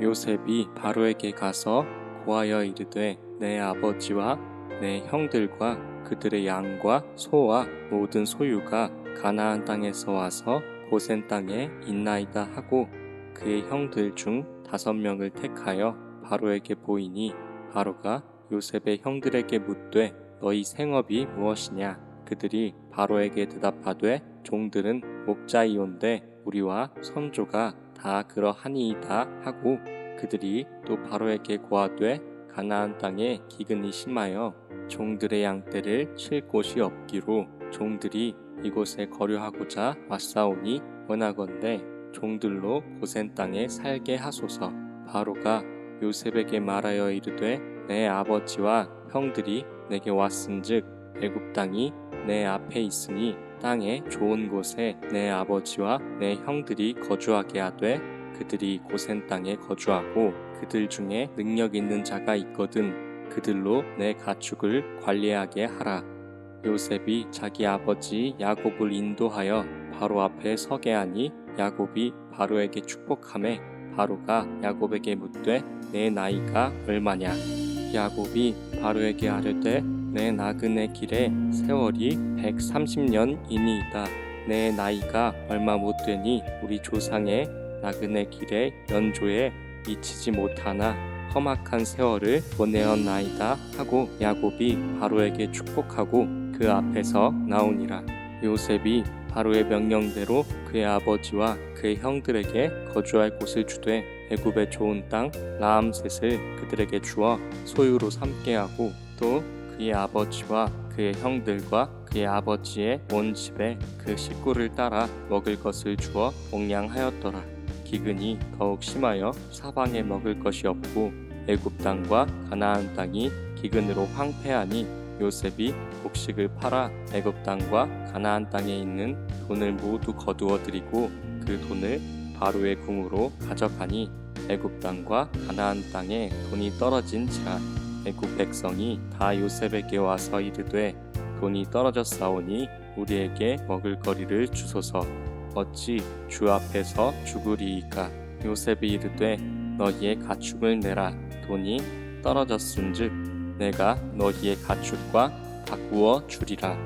요셉이 바로에게 가서 고하여 이르되 내 아버지와 내 형들과 그들의 양과 소와 모든 소유가 가나안 땅에서 와서 고센 땅에 있나이다 하고 그의 형들 중 5명을 택하여 바로에게 보이니 바로가 요셉의 형들에게 묻되 너희 생업이 무엇이냐? 그들이 바로에게 대답하되 종들은 목자이온데 우리와 선조가 다 그러하니이다 하고 그들이 또 바로에게 고하되 가나안 땅에 기근이 심하여 종들의 양떼를 칠 곳이 없기로 종들이 이곳에 거류하고자 왔사오니 원하건대 종들로 고센 땅에 살게 하소서. 바로가 요셉에게 말하여 이르되 내 아버지와 형들이 내게 왔은즉 애굽 땅이 내 앞에 있으니 땅의 좋은 곳에 내 아버지와 내 형들이 거주하게 하되 그들이 고센 땅에 거주하고 그들 중에 능력 있는 자가 있거든 그들로 내 가축을 관리하게 하라. 요셉이 자기 아버지 야곱을 인도하여 바로 앞에 서게 하니 야곱이 바로에게 축복하매 바로가 야곱에게 묻되 내 나이가 얼마냐? 야곱이 바로에게 아뢰되 내 나그네 길에 세월이 130년이니이다. 내 나이가 얼마 못 되니 우리 조상의 나그네 길에 연조에 미치지 못하나 험악한 세월을 보내었나이다 하고 야곱이 바로에게 축복하고 그 앞에서 나오니라. 요셉이 바로의 명령대로 그의 아버지와 그의 형들에게 거주할 곳을 주되 애굽의 좋은 땅 라암셋을 그들에게 주어 소유로 삼게 하고 또 그의 아버지와 그의 형들과 그의 아버지의 온 집에 그 식구를 따라 먹을 것을 주어 복량하였더라. 기근이 더욱 심하여 사방에 먹을 것이 없고 애굽 땅과 가나안 땅이 기근으로 황폐하니 요셉이 곡식을 팔아 애굽 땅과 가나안 땅에 있는 돈을 모두 거두어 들이고 그 돈을 바로의 궁으로 가져가니 애굽 땅과 가나안 땅에 돈이 떨어진지라. 애굽 백성이 다 요셉에게 와서 이르되 돈이 떨어졌사오니 우리에게 먹을 거리를 주소서. 어찌 주 앞에서 죽으리이까? 요셉이 이르되 너희의 가축을 내라. 돈이 떨어졌은즉 내가 너희의 가축과 바꾸어 주리라.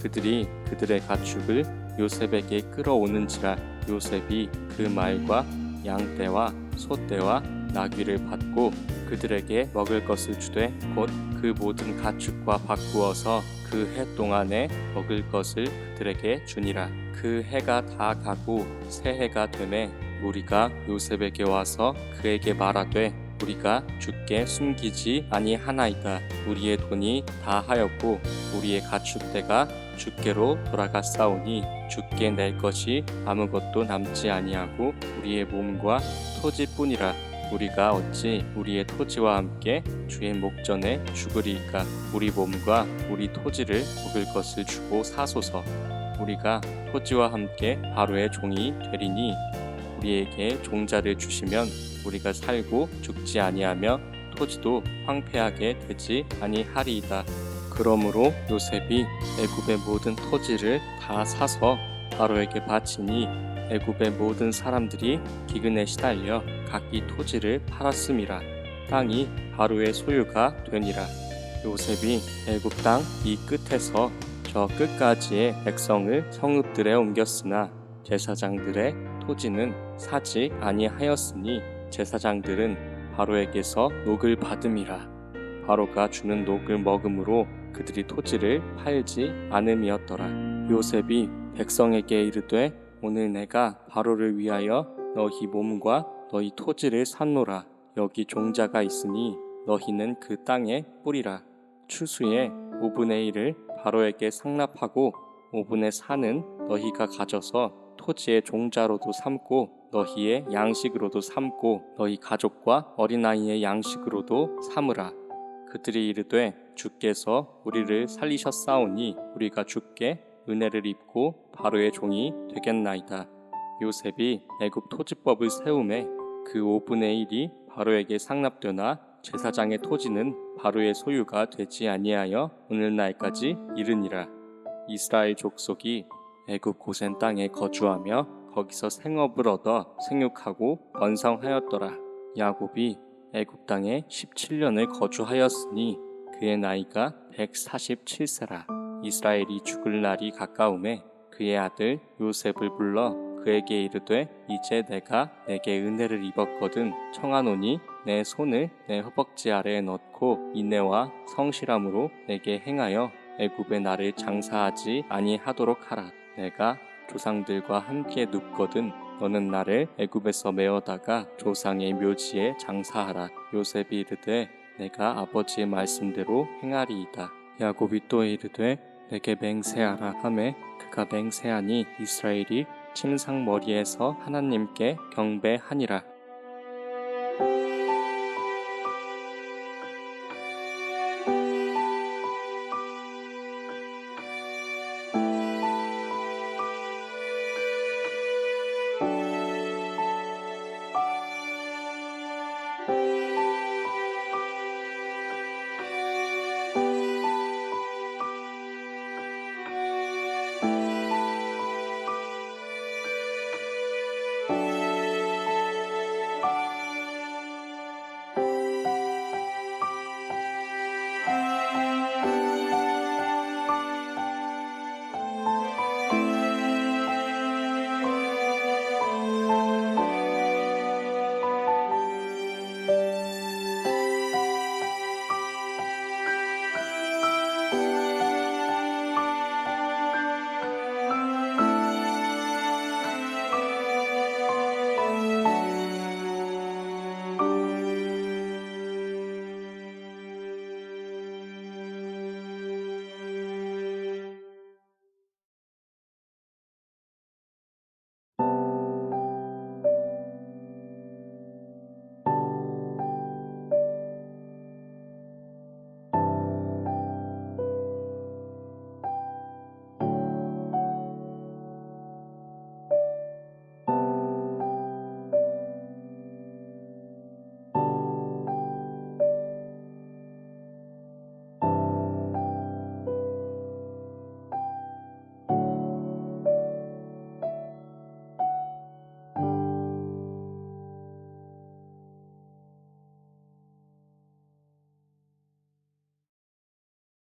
그들이 그들의 가축을 요셉에게 끌어오는지라. 요셉이 그 말과 양떼와 소떼와 나귀를 받고 그들에게 먹을 것을 주되 곧 그 모든 가축과 바꾸어서 그 해 동안에 먹을 것을 그들에게 주니라. 그 해가 다 가고 새 해가 되매 우리가 요셉에게 와서 그에게 말하되 우리가 주께 숨기지 아니하나이다. 우리의 돈이 다 하였고 우리의 가축대가 주께로 돌아갔사오니 주께 낼 것이 아무것도 남지 아니하고 우리의 몸과 토지뿐이라. 우리가 어찌 우리의 토지와 함께 주의 목전에 죽으리이까? 우리 몸과 우리 토지를 먹을 것을 주고 사소서. 우리가 토지와 함께 바로의 종이 되리니 우리에게 종자를 주시면 우리가 살고 죽지 아니하며 토지도 황폐하게 되지 아니하리이다. 그러므로 요셉이 애굽의 모든 토지를 다 사서 바로에게 바치니 애굽의 모든 사람들이 기근에 시달려 각기 토지를 팔았음이라. 땅이 바로의 소유가 되니라. 요셉이 애굽 땅 이 끝에서 저 끝까지의 백성을 성읍들에 옮겼으나 제사장들의 토지는 사지 아니하였으니 제사장들은 바로에게서 녹을 받음이라. 바로가 주는 녹을 먹음으로 그들이 토지를 팔지 않음이었더라. 요셉이 백성에게 이르되 오늘 내가 바로를 위하여 너희 몸과 너희 토지를 샀노라. 여기 종자가 있으니 너희는 그 땅에 뿌리라. 추수의 5분의 1을 바로에게 상납하고 5분의 4는 너희가 가져서 토지의 종자로도 삼고 너희의 양식으로도 삼고 너희 가족과 어린아이의 양식으로도 삼으라. 그들이 이르되 주께서 우리를 살리셨사오니 우리가 주께 은혜를 입고 바로의 종이 되겠나이다. 요셉이 애굽 토지법을 세우매 그 5분의 1이 바로에게 상납되나 제사장의 토지는 바로의 소유가 되지 아니하여 오늘날까지 이르니라. 이스라엘 족속이 애굽 고센 땅에 거주하며 거기서 생업을 얻어 생육하고 번성하였더라. 야곱이 애굽 땅에 17년을 거주하였으니 그의 나이가 147세라. 이스라엘이 죽을 날이 가까우매 그의 아들 요셉을 불러 그에게 이르되 이제 내가 내게 은혜를 입었거든 청하노니 내 손을 내 허벅지 아래에 넣고 인내와 성실함으로 내게 행하여 애굽에 나를 장사하지 아니하도록 하라. 내가 조상들과 함께 눕거든 너는 나를 애굽에서 메어다가 조상의 묘지에 장사하라. 요셉이 이르되 내가 아버지의 말씀대로 행하리이다. 야곱이 또 이르되 내게 맹세하라 하매 그가 맹세하니 이스라엘이 침상 머리에서 하나님께 경배하니라.